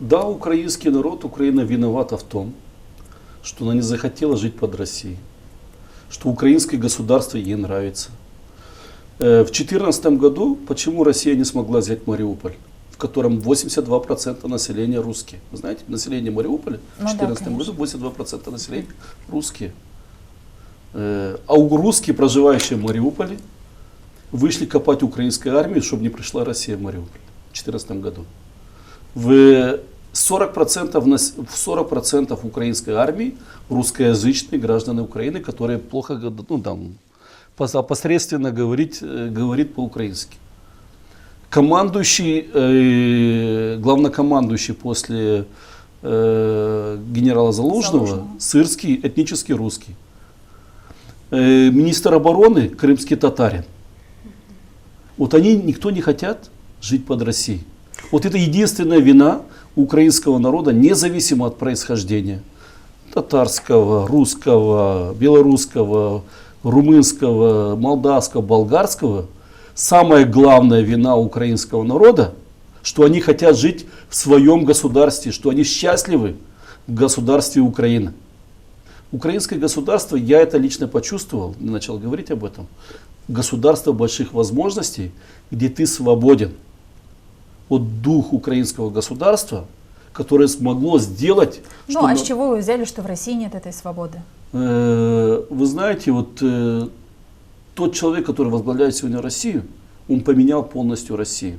Да, украинский народ, Украина виновата в том, что она не захотела жить под Россией, что украинское государство ей нравится. В 2014 году почему Россия не смогла взять Мариуполь, в котором 82% населения русские? Вы знаете, население Мариуполя в 2014 году 82% населения русские. А русские, проживающие в Мариуполе, вышли копать украинской армии, чтобы не пришла Россия в Мариуполь в 2014 году. В 40% украинской армии русскоязычные граждане Украины, которые плохо, ну, там, посредственно говорит по-украински. Главнокомандующий после генерала Залужного, сырский, этнически русский. Министр обороны крымский татарин. Вот они, никто не хотят жить под Россией. Вот это единственная вина украинского народа, независимо от происхождения. Татарского, русского, белорусского, румынского, молдавского, болгарского. Самая главная вина украинского народа, что они хотят жить в своем государстве, что они счастливы в государстве Украины. Украинское государство, я это лично почувствовал, начал говорить об этом. Государство больших возможностей, где ты свободен. Вот дух украинского государства, которое смогло сделать... Ну, а с чего вы взяли, что в России нет этой свободы? Вы знаете, вот тот человек, который возглавляет сегодня Россию, он поменял полностью Россию.